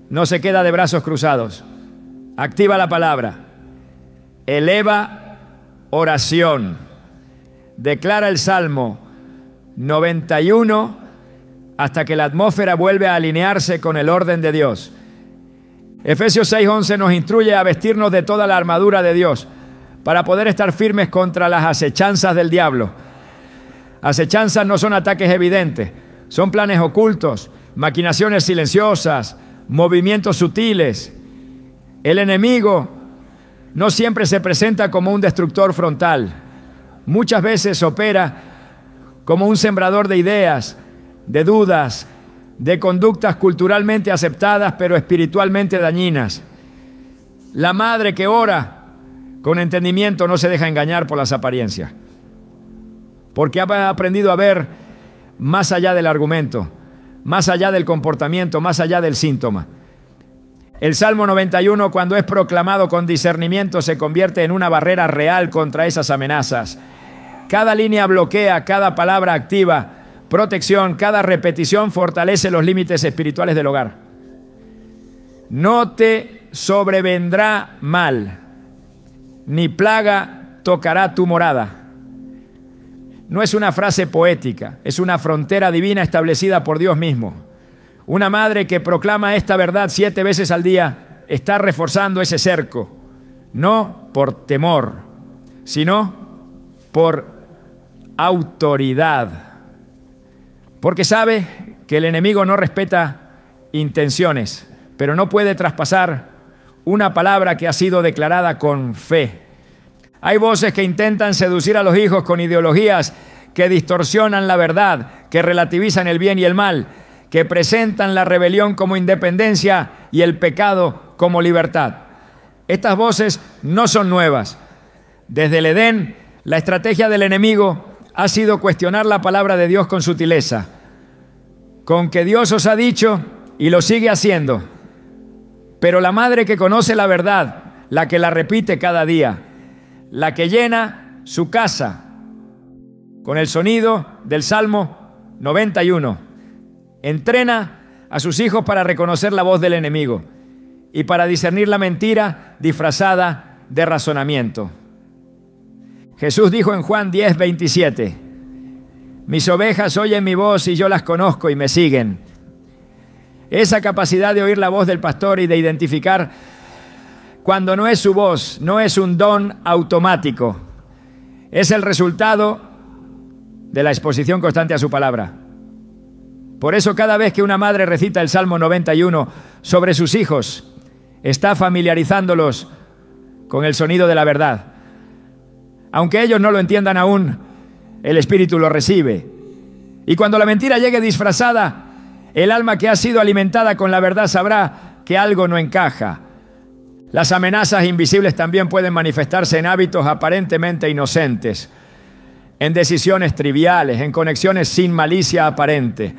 [SPEAKER 1] no se queda de brazos cruzados. Activa la palabra. Eleva oración. Declara el Salmo 91 hasta que la atmósfera vuelve a alinearse con el orden de Dios. Efesios 6:11 nos instruye a vestirnos de toda la armadura de Dios para poder estar firmes contra las acechanzas del diablo. Acechanzas no son ataques evidentes, son planes ocultos, maquinaciones silenciosas, movimientos sutiles. El enemigo no siempre se presenta como un destructor frontal. Muchas veces opera como un sembrador de ideas, de dudas, de conductas culturalmente aceptadas pero espiritualmente dañinas. La madre que ora con entendimiento no se deja engañar por las apariencias, porque ha aprendido a ver más allá del argumento, más allá del comportamiento, más allá del síntoma. El Salmo 91, cuando es proclamado con discernimiento, se convierte en una barrera real contra esas amenazas. Cada línea bloquea, cada palabra activa protección, cada repetición fortalece los límites espirituales del hogar. No te sobrevendrá mal, ni plaga tocará tu morada. No es una frase poética, es una frontera divina establecida por Dios mismo. Una madre que proclama esta verdad 7 veces al día está reforzando ese cerco, no por temor, sino por autoridad. Porque sabe que el enemigo no respeta intenciones, pero no puede traspasar una palabra que ha sido declarada con fe. Hay voces que intentan seducir a los hijos con ideologías que distorsionan la verdad, que relativizan el bien y el mal, que presentan la rebelión como independencia y el pecado como libertad. Estas voces no son nuevas. Desde el Edén, la estrategia del enemigo ha sido cuestionar la palabra de Dios con sutileza, con que Dios os ha dicho y lo sigue haciendo. Pero la madre que conoce la verdad, la que la repite cada día, la que llena su casa con el sonido del Salmo 91, entrena a sus hijos para reconocer la voz del enemigo y para discernir la mentira disfrazada de razonamiento. Jesús dijo en Juan 10:27, mis ovejas oyen mi voz y yo las conozco y me siguen. Esa capacidad de oír la voz del pastor y de identificar cuando no es su voz, no es un don automático, es el resultado de la exposición constante a su palabra. Por eso cada vez que una madre recita el Salmo 91 sobre sus hijos, está familiarizándolos con el sonido de la verdad. Aunque ellos no lo entiendan aún, el Espíritu lo recibe. Y cuando la mentira llegue disfrazada, el alma que ha sido alimentada con la verdad sabrá que algo no encaja. Las amenazas invisibles también pueden manifestarse en hábitos aparentemente inocentes, en decisiones triviales, en conexiones sin malicia aparente.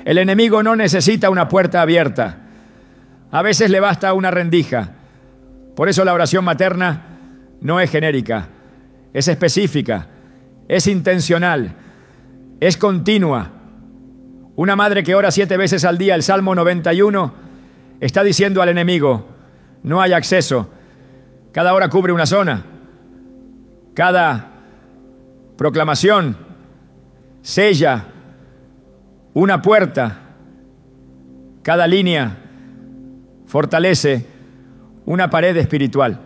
[SPEAKER 1] El enemigo no necesita una puerta abierta. A veces le basta una rendija. Por eso la oración materna no es genérica, es específica, es intencional, es continua. Una madre que ora 7 veces al día el Salmo 91 está diciendo al enemigo, no hay acceso. Cada hora cubre una zona. Cada proclamación sella una puerta. Cada línea fortalece una pared espiritual.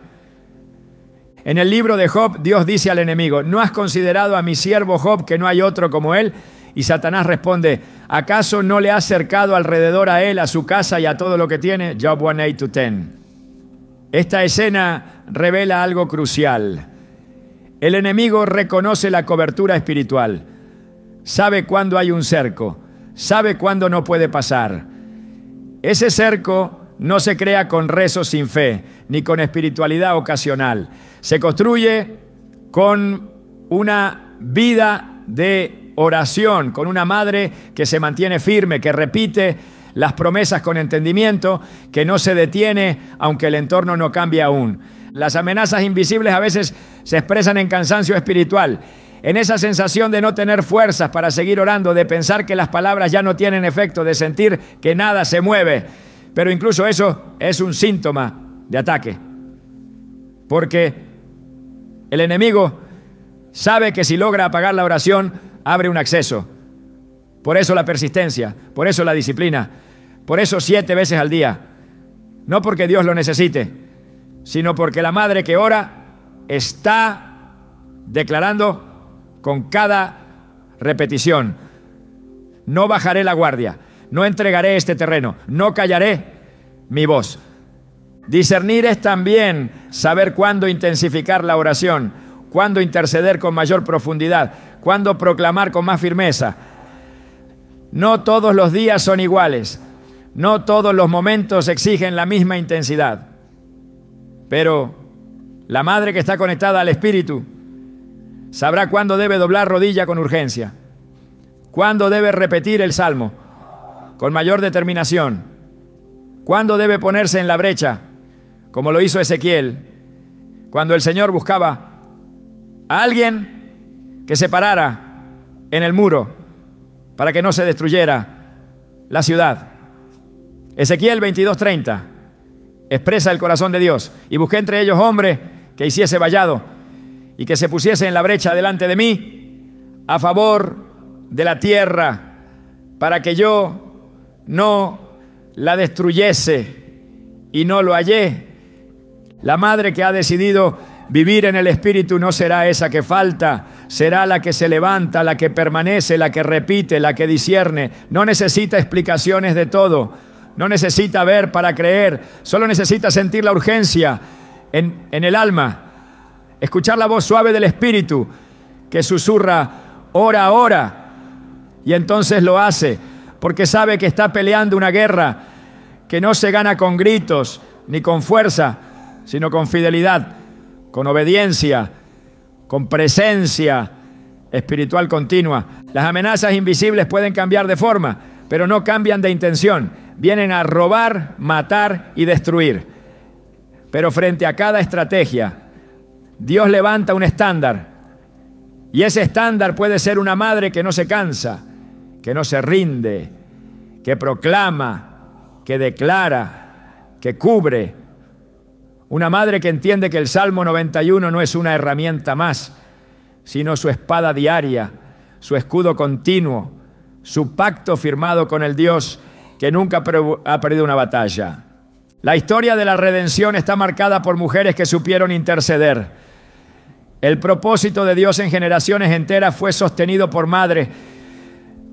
[SPEAKER 1] En el libro de Job, Dios dice al enemigo, ¿no has considerado a mi siervo Job que no hay otro como él? Y Satanás responde, ¿acaso no le has cercado alrededor a él, a su casa y a todo lo que tiene? Job 1:8-10. Esta escena revela algo crucial. El enemigo reconoce la cobertura espiritual. Sabe cuándo hay un cerco. Sabe cuándo no puede pasar. Ese cerco no se crea con rezos sin fe, ni con espiritualidad ocasional. Se construye con una vida de oración, con una madre que se mantiene firme, que repite las promesas con entendimiento, que no se detiene aunque el entorno no cambie aún. Las amenazas invisibles a veces se expresan en cansancio espiritual, en esa sensación de no tener fuerzas para seguir orando, de pensar que las palabras ya no tienen efecto, de sentir que nada se mueve. Pero incluso eso es un síntoma de ataque, porque el enemigo sabe que si logra apagar la oración, abre un acceso. Por eso la persistencia, por eso la disciplina, por eso 7 veces al día. No porque Dios lo necesite, sino porque la madre que ora está declarando con cada repetición, no bajaré la guardia, no entregaré este terreno, no callaré mi voz. Discernir es también saber cuándo intensificar la oración, cuándo interceder con mayor profundidad, cuándo proclamar con más firmeza. No todos los días son iguales, no todos los momentos exigen la misma intensidad. Pero la madre que está conectada al Espíritu sabrá cuándo debe doblar rodilla con urgencia, cuándo debe repetir el Salmo con mayor determinación, cuándo debe ponerse en la brecha, como lo hizo Ezequiel, cuando el Señor buscaba a alguien que se parara en el muro para que no se destruyera la ciudad. Ezequiel 22:30 expresa el corazón de Dios. Y busqué entre ellos hombre que hiciese vallado y que se pusiese en la brecha delante de mí a favor de la tierra, para que yo no la destruyese, y no lo hallé. La madre que ha decidido vivir en el Espíritu no será esa que falta, será la que se levanta, la que permanece, la que repite, la que discierne. No necesita explicaciones de todo, No necesita ver para creer, solo necesita sentir la urgencia en el alma, escuchar la voz suave del Espíritu que susurra, ora, ora, y entonces lo hace, porque sabe que está peleando una guerra que no se gana con gritos ni con fuerza, sino con fidelidad, con obediencia, con presencia espiritual continua. Las amenazas invisibles pueden cambiar de forma, pero no cambian de intención. Vienen a robar, matar y destruir. Pero frente a cada estrategia, Dios levanta un estándar. Y ese estándar puede ser una madre que no se cansa, que no se rinde, que proclama, que declara, que cubre. Una madre que entiende que el Salmo 91 no es una herramienta más, sino su espada diaria, su escudo continuo, su pacto firmado con el Dios que nunca ha perdido una batalla. La historia de la redención está marcada por mujeres que supieron interceder. El propósito de Dios en generaciones enteras fue sostenido por madres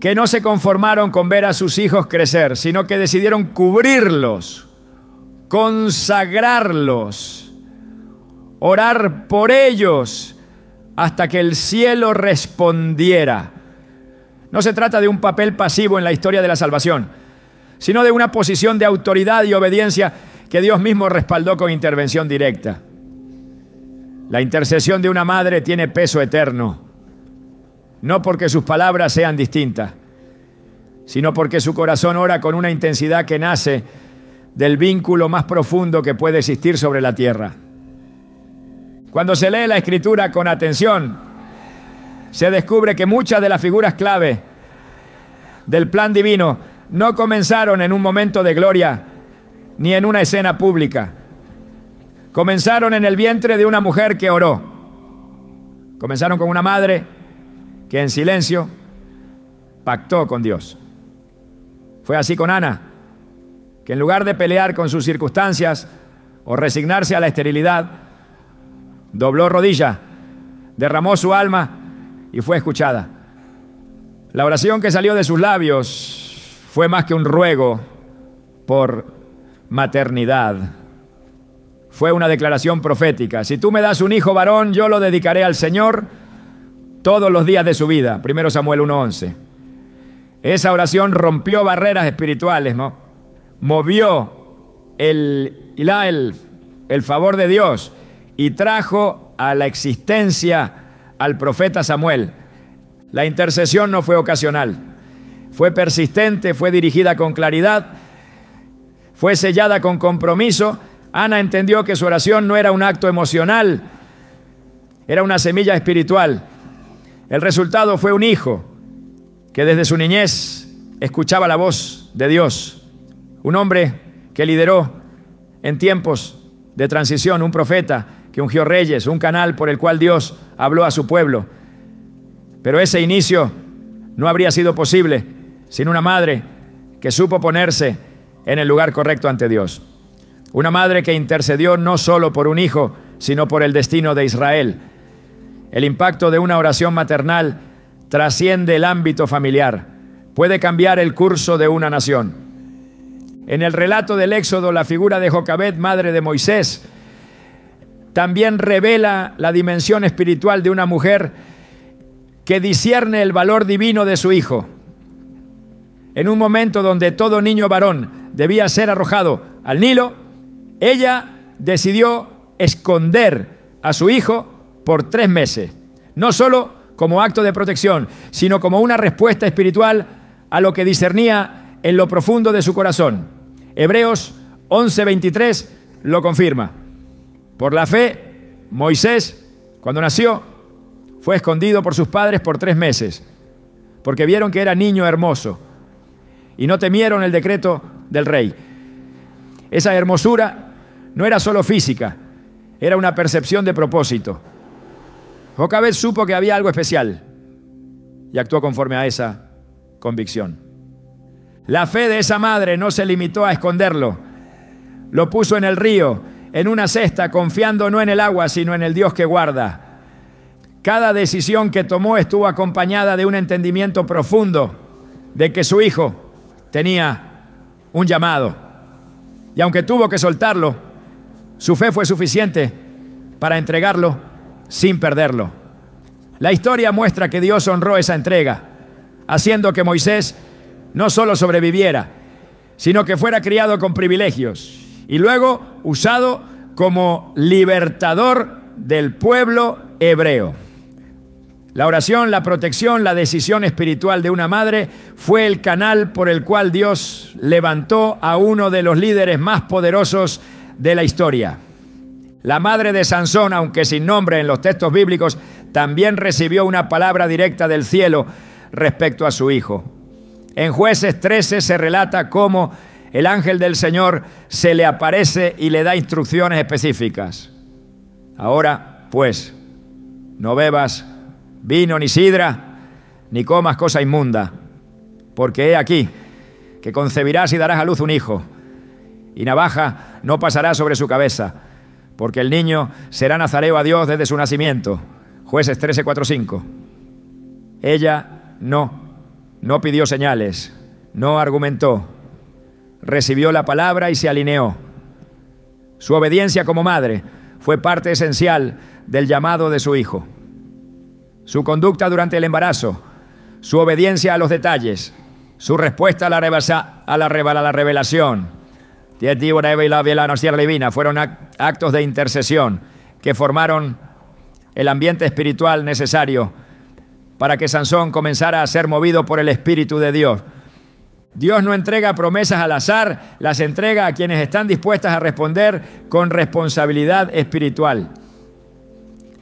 [SPEAKER 1] que no se conformaron con ver a sus hijos crecer, sino que decidieron cubrirlos, consagrarlos, orar por ellos hasta que el cielo respondiera. No se trata de un papel pasivo en la historia de la salvación, sino de una posición de autoridad y obediencia que Dios mismo respaldó con intervención directa. La intercesión de una madre tiene peso eterno, no porque sus palabras sean distintas, sino porque su corazón ora con una intensidad que nace del vínculo más profundo que puede existir sobre la tierra. Cuando se lee la Escritura con atención, se descubre que muchas de las figuras clave del plan divino no comenzaron en un momento de gloria ni en una escena pública. Comenzaron en el vientre de una mujer que oró. Comenzaron con una madre que en silencio pactó con Dios. Fue así con Ana, que en lugar de pelear con sus circunstancias o resignarse a la esterilidad, dobló rodilla, derramó su alma y fue escuchada. La oración que salió de sus labios fue más que un ruego por maternidad. Fue una declaración profética. Si tú me das un hijo varón, yo lo dedicaré al Señor todos los días de su vida. 1 Samuel 1:11. Esa oración rompió barreras espirituales, ¿no? Movió el favor de Dios y trajo a la existencia al profeta Samuel. La intercesión no fue ocasional, fue persistente, fue dirigida con claridad, fue sellada con compromiso. Ana entendió que su oración no era un acto emocional, era una semilla espiritual. El resultado fue un hijo que desde su niñez escuchaba la voz de Dios. Un hombre que lideró en tiempos de transición, un profeta que ungió reyes, un canal por el cual Dios habló a su pueblo. Pero ese inicio no habría sido posible sin una madre que supo ponerse en el lugar correcto ante Dios. Una madre que intercedió no solo por un hijo, sino por el destino de Israel. El impacto de una oración maternal trasciende el ámbito familiar. Puede cambiar el curso de una nación. En el relato del Éxodo, la figura de Jocabed, madre de Moisés, también revela la dimensión espiritual de una mujer que discierne el valor divino de su hijo. En un momento donde todo niño varón debía ser arrojado al Nilo, ella decidió esconder a su hijo por 3 meses, no solo como acto de protección, sino como una respuesta espiritual a lo que discernía en lo profundo de su corazón. Hebreos 11:23 lo confirma. Por la fe, Moisés, cuando nació, fue escondido por sus padres por 3 meses, porque vieron que era niño hermoso y no temieron el decreto del rey. Esa hermosura no era solo física, era una percepción de propósito. Jocabed supo que había algo especial y actuó conforme a esa convicción. La fe de esa madre no se limitó a esconderlo. Lo puso en el río, en una cesta, confiando no en el agua, sino en el Dios que guarda. Cada decisión que tomó estuvo acompañada de un entendimiento profundo de que su hijo tenía un llamado. Y aunque tuvo que soltarlo, su fe fue suficiente para entregarlo sin perderlo. La historia muestra que Dios honró esa entrega, haciendo que Moisés no solo sobreviviera, sino que fuera criado con privilegios y luego usado como libertador del pueblo hebreo. La oración, la protección, la decisión espiritual de una madre fue el canal por el cual Dios levantó a uno de los líderes más poderosos de la historia. La madre de Sansón, aunque sin nombre en los textos bíblicos, también recibió una palabra directa del cielo respecto a su hijo. En Jueces 13 se relata cómo el ángel del Señor se le aparece y le da instrucciones específicas. Ahora, pues, no bebas vino ni sidra, ni comas cosa inmunda, porque he aquí que concebirás y darás a luz un hijo, y navaja no pasará sobre su cabeza, porque el niño será nazareo a Dios desde su nacimiento. Jueces 13, 4, 5. Ella no pidió señales, no argumentó, recibió la palabra y se alineó. Su obediencia como madre fue parte esencial del llamado de su hijo. Su conducta durante el embarazo, su obediencia a los detalles, su respuesta a la revelación, fueron actos de intercesión que formaron el ambiente espiritual necesario para que Sansón comenzara a ser movido por el Espíritu de Dios. Dios no entrega promesas al azar, las entrega a quienes están dispuestas a responder con responsabilidad espiritual.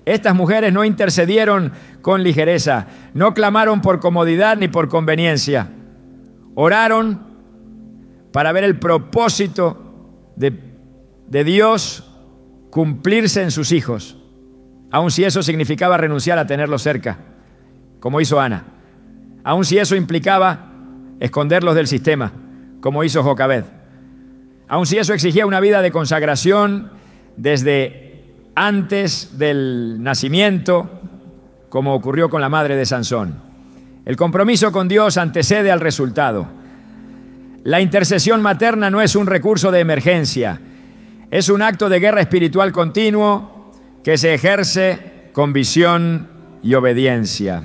[SPEAKER 1] Estas mujeres no intercedieron con ligereza, no clamaron por comodidad ni por conveniencia. Oraron para ver el propósito de Dios cumplirse en sus hijos, aun si eso significaba renunciar a tenerlos cerca, como hizo Ana, aun si eso implicaba esconderlos del sistema, como hizo Jocabed, aun si eso exigía una vida de consagración desde antes del nacimiento, como ocurrió con la madre de Sansón. El compromiso con Dios antecede al resultado. La intercesión materna no es un recurso de emergencia, es un acto de guerra espiritual continuo que se ejerce con visión y obediencia.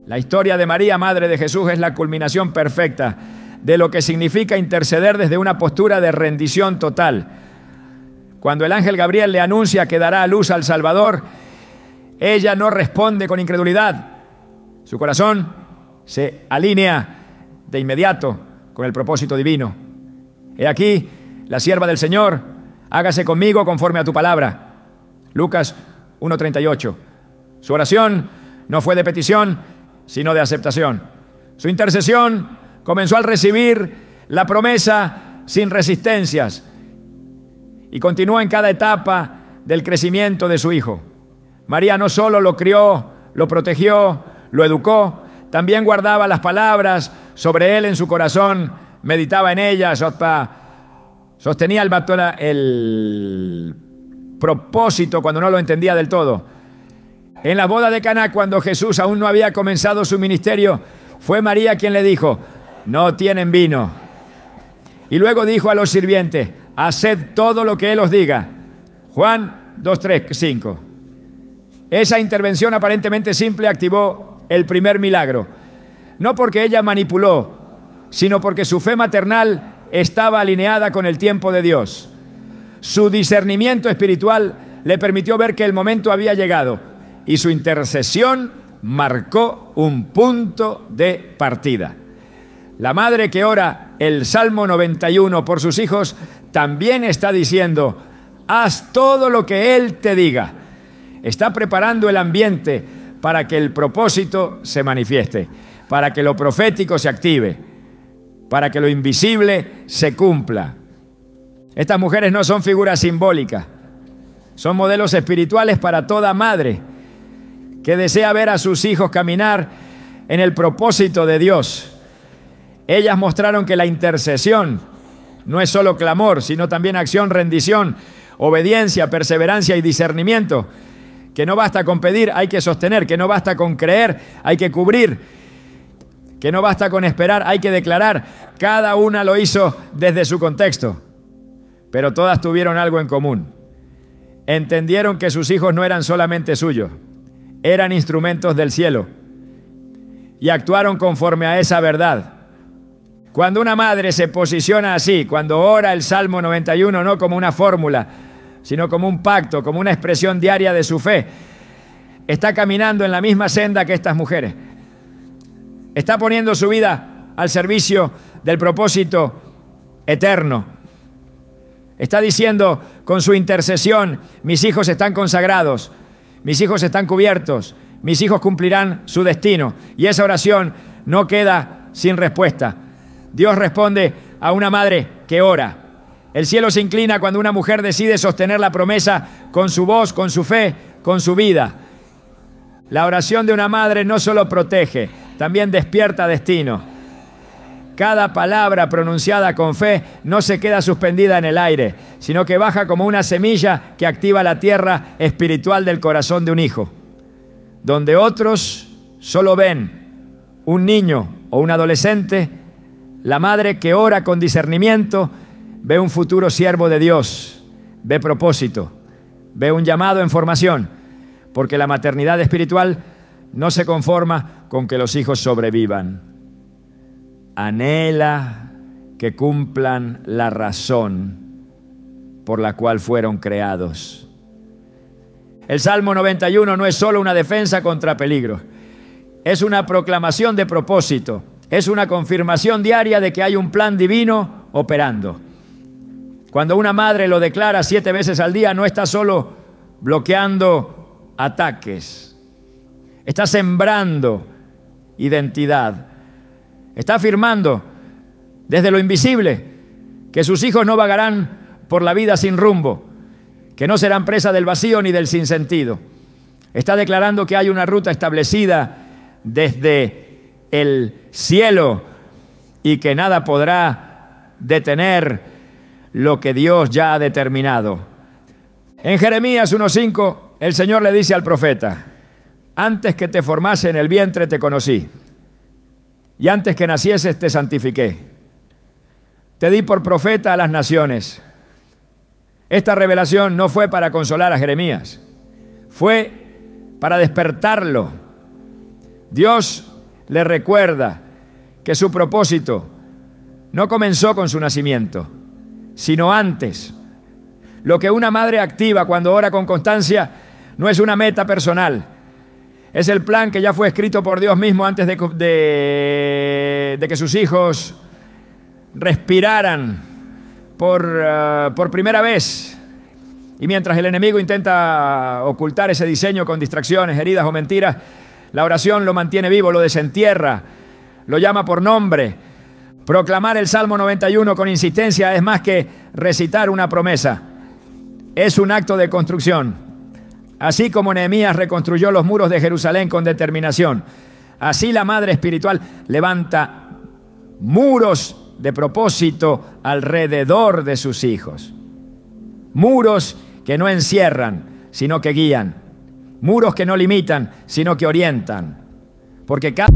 [SPEAKER 1] La historia de María, madre de Jesús, es la culminación perfecta de lo que significa interceder desde una postura de rendición total. Cuando el ángel Gabriel le anuncia que dará a luz al Salvador, ella no responde con incredulidad. Su corazón se alinea de inmediato con el propósito divino. He aquí, la sierva del Señor, hágase conmigo conforme a tu palabra. Lucas 1:38. Su oración no fue de petición, sino de aceptación. Su intercesión comenzó al recibir la promesa sin resistencias y continúa en cada etapa del crecimiento de su hijo. María no solo lo crió, lo protegió, lo educó, también guardaba las palabras sobre él en su corazón, meditaba en ellas, sostenía el propósito cuando no lo entendía del todo. En la boda de Caná, cuando Jesús aún no había comenzado su ministerio, fue María quien le dijo: no tienen vino. Y luego dijo a los sirvientes: haced todo lo que Él os diga. Juan 2:3-5. Esa intervención aparentemente simple activó el primer milagro. No porque ella manipuló, sino porque su fe maternal estaba alineada con el tiempo de Dios. Su discernimiento espiritual le permitió ver que el momento había llegado y su intercesión marcó un punto de partida. La madre que ora el Salmo 91 por sus hijos también está diciendo: haz todo lo que Él te diga. Está preparando el ambiente para que el propósito se manifieste, para que lo profético se active, para que lo invisible se cumpla. Estas mujeres no son figuras simbólicas, son modelos espirituales para toda madre que desea ver a sus hijos caminar en el propósito de Dios. Ellas mostraron que la intercesión no es solo clamor, sino también acción, rendición, obediencia, perseverancia y discernimiento. Que no basta con pedir, hay que sostener. Que no basta con creer, hay que cubrir. que no basta con esperar, hay que declarar. Cada una lo hizo desde su contexto, pero todas tuvieron algo en común. Entendieron que sus hijos no eran solamente suyos, eran instrumentos del cielo, y actuaron conforme a esa verdad. Cuando una madre se posiciona así, cuando ora el Salmo 91 no como una fórmula, sino como un pacto, como una expresión diaria de su fe, está caminando en la misma senda que estas mujeres. Está poniendo su vida al servicio del propósito eterno. Está diciendo con su intercesión: mis hijos están consagrados, mis hijos están cubiertos, mis hijos cumplirán su destino. Y esa oración no queda sin respuesta. Dios responde a una madre que ora. El cielo se inclina cuando una mujer decide sostener la promesa con su voz, con su fe, con su vida. La oración de una madre no solo protege, también despierta destino. Cada palabra pronunciada con fe no se queda suspendida en el aire, sino que baja como una semilla que activa la tierra espiritual del corazón de un hijo. Donde otros solo ven un niño o un adolescente, la madre que ora con discernimiento ve un futuro siervo de Dios, ve propósito, ve un llamado en formación, porque la maternidad espiritual no se conforma con que los hijos sobrevivan. Anhela que cumplan la razón por la cual fueron creados. El Salmo 91 no es solo una defensa contra peligros, es una proclamación de propósito, es una confirmación diaria de que hay un plan divino operando. Cuando una madre lo declara 7 veces al día, no está solo bloqueando ataques, está sembrando identidad, está afirmando desde lo invisible que sus hijos no vagarán por la vida sin rumbo, que no serán presa del vacío ni del sinsentido. Está declarando que hay una ruta establecida desde el cielo y que nada podrá detener lo que Dios ya ha determinado. En Jeremías 1:5, el Señor le dice al profeta: antes que te formase en el vientre te conocí, y antes que nacieses te santifiqué. Te di por profeta a las naciones. Esta revelación no fue para consolar a Jeremías, fue para despertarlo. Dios le recuerda que su propósito no comenzó con su nacimiento, sino antes. Lo que una madre activa cuando ora con constancia no es una meta personal, es el plan que ya fue escrito por Dios mismo antes de que sus hijos respiraran por primera vez. Y mientras el enemigo intenta ocultar ese diseño con distracciones, heridas o mentiras, la oración lo mantiene vivo, lo desentierra, lo llama por nombre. Proclamar el Salmo 91 con insistencia es más que recitar una promesa. Es un acto de construcción. Así como Nehemías reconstruyó los muros de Jerusalén con determinación, así la madre espiritual levanta muros de propósito alrededor de sus hijos. Muros que no encierran, sino que guían. Muros que no limitan, sino que orientan. Porque cada